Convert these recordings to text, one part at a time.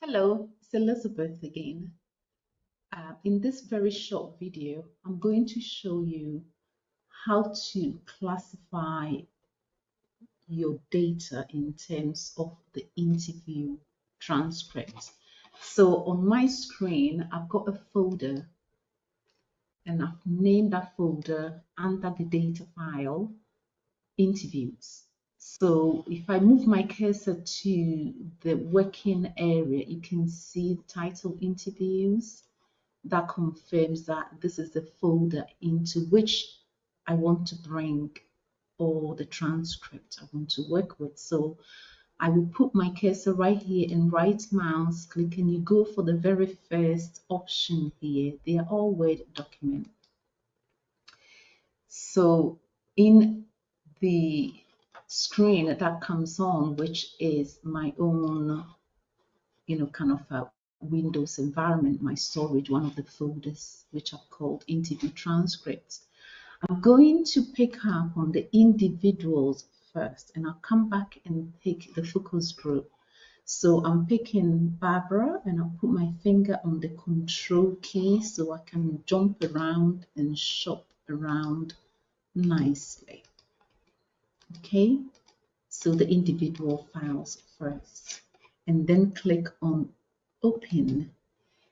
Hello, it's Elizabeth again. In this very short video, I'm going to show you how to classify your data in terms of the interview transcript. So on my screen, I've got a folder and I've named that folder under the data file, interviews. So if I move my cursor to the working area, you can see the title interviews. That confirms that this is the folder into which I want to bring all the transcript I want to work with. So I will put my cursor right here and right mouse click, and you go for the very first option here. They are all Word document. So in the screen that comes on, which is my own, kind of a Windows environment, my storage, one of the folders which I've called interview transcripts. I'm going to pick up on the individuals first, and I'll come back and pick the focus group. So I'm picking Barbara, and I'll put my finger on the control key so I can jump around and shop around nicely. Okay, so the individual files first, and then click on open.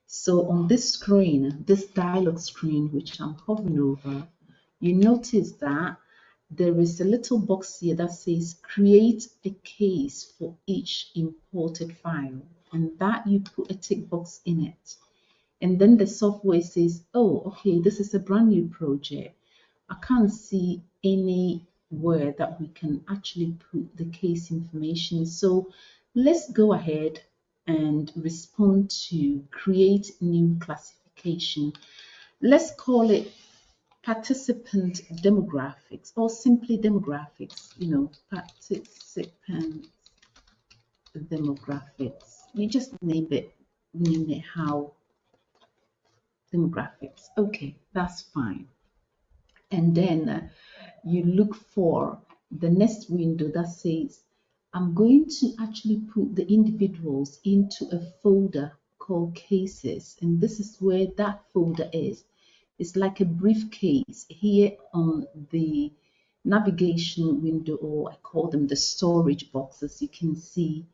So on this screen, this dialog screen, which I'm hovering over, you notice that there is a little box here that says create a case for each imported file, and that you put a tick box in it. And then the software says, oh, okay, this is a brand new project. I can't see anywhere that we can actually put the case information. So let's go ahead and respond to create new classification. Let's call it participant demographics, or simply demographics, participant demographics. You just name it how demographics. Okay, that's fine. And then you look for the next window that says, I'm going to actually put the individuals into a folder called cases. And this is where that folder is. It's like a briefcase here on the navigation window, or I call them the storage boxes. You can see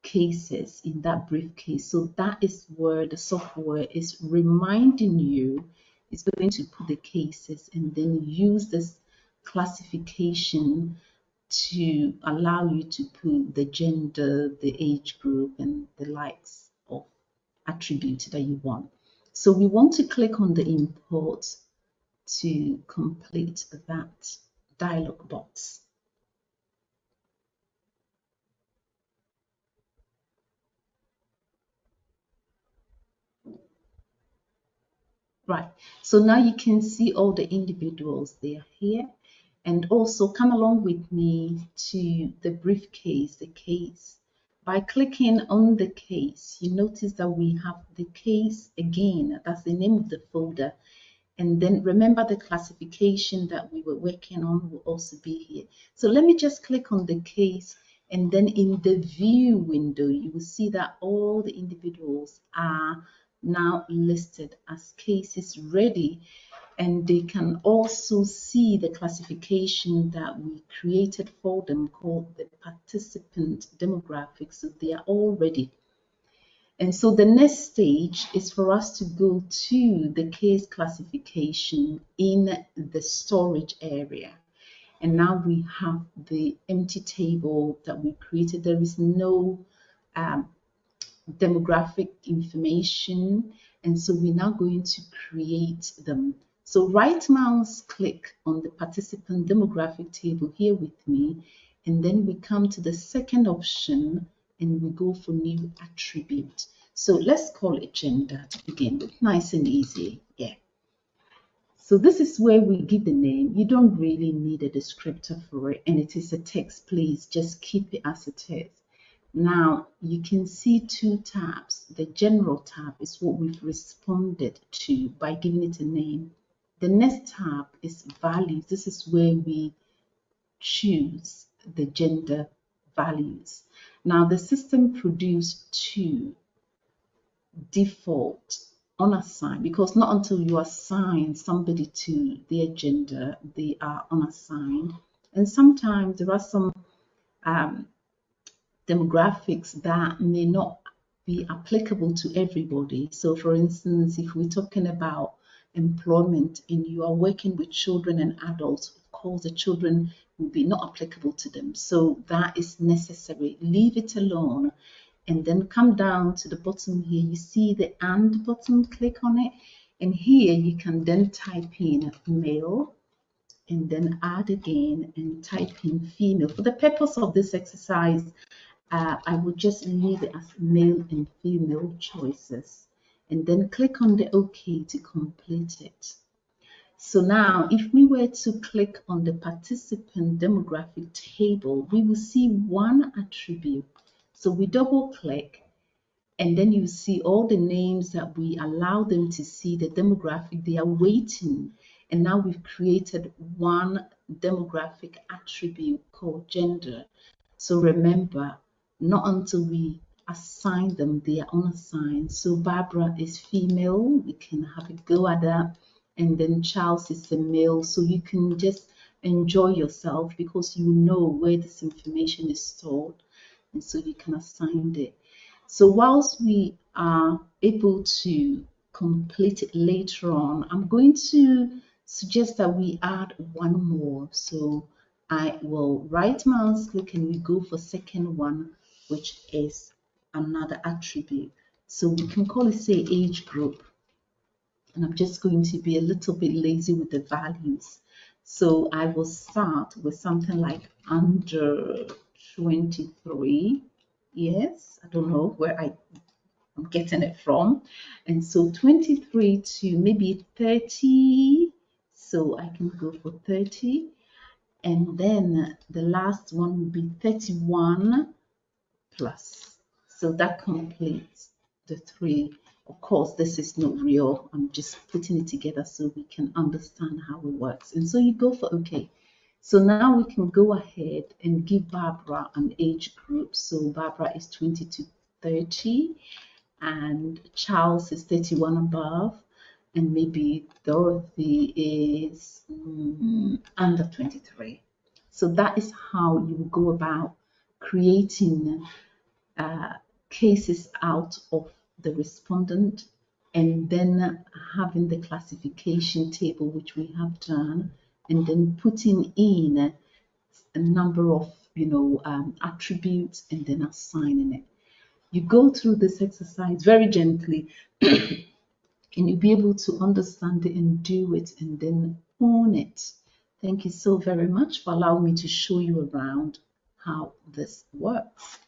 cases in that briefcase. So that is where the software is reminding you it's going to put the cases, and then use this classification to allow you to put the gender, the age group, and the likes of attributes that you want. So we want to click on the import to complete that dialog box. Right, so now you can see all the individuals, they are here. And also come along with me to the briefcase, the case. By clicking on the case, you notice that we have the case again. That's the name of the folder. And then remember, the classification that we were working on will also be here. So let me just click on the case, and then in the view window, you will see that all the individuals are now listed as cases ready, and they can also see the classification that we created for them called the participant demographics. So they are all ready. And so the next stage is for us to go to the case classification in the storage area. And now we have the empty table that we created. There is no demographic information. And so we're now going to create them. So right mouse click on the participant demographic table here with me. And then we come to the second option and we go for new attribute. So let's call it gender to begin with. Nice and easy. Yeah. So this is where we give the name. You don't really need a descriptor for it, and it is a text. Please just keep it as it is. Now you can see two tabs. The general tab is what we've responded to by giving it a name. The next tab is values. This is where we choose the gender values. Now the system produced two default unassigned, because not until you assign somebody to their gender, they are unassigned. And sometimes there are some demographics that may not be applicable to everybody. So for instance, if we're talking about employment and you are working with children and adults, of course the children will be not applicable to them. So that is necessary. Leave it alone. And then come down to the bottom here. You see the and button, click on it. And here you can then type in male and then add again and type in female. For the purpose of this exercise, I would just leave it as male and female choices and then click on the OK to complete it. So now if we were to click on the participant demographic table, we will see one attribute. So we double click and then you see all the names that we allow them to see, the demographic they are waiting. And now we've created one demographic attribute called gender. So remember, not until we assign them, they are unassigned. So Barbara is female, we can have a go at that. And then Charles is a male, so you can just enjoy yourself because you know where this information is stored, and so you can assign it. So whilst we are able to complete it later on, I'm going to suggest that we add one more. So I will right mouse click and we go for second one, which is another attribute. So we can call it, say, age group. And I'm just going to be a little bit lazy with the values. So I will start with something like under 23. Yes, I don't know where I'm getting it from. And so 23 to maybe 30. So I can go for 30. And then the last one will be 31 plus. So that completes the three. Of course, this is not real. I'm just putting it together so we can understand how it works. And so you go for OK. So now we can go ahead and give Barbara an age group. So Barbara is 20 to 30 and Charles is 31 above. And maybe Dorothy is under 23. So that is how you go about creating cases out of the respondent and then having the classification table, which we have done, and then putting in a number of attributes and then assigning it. You go through this exercise very gently and you'll be able to understand it and do it and then own it. Thank you so very much for allowing me to show you around how this works.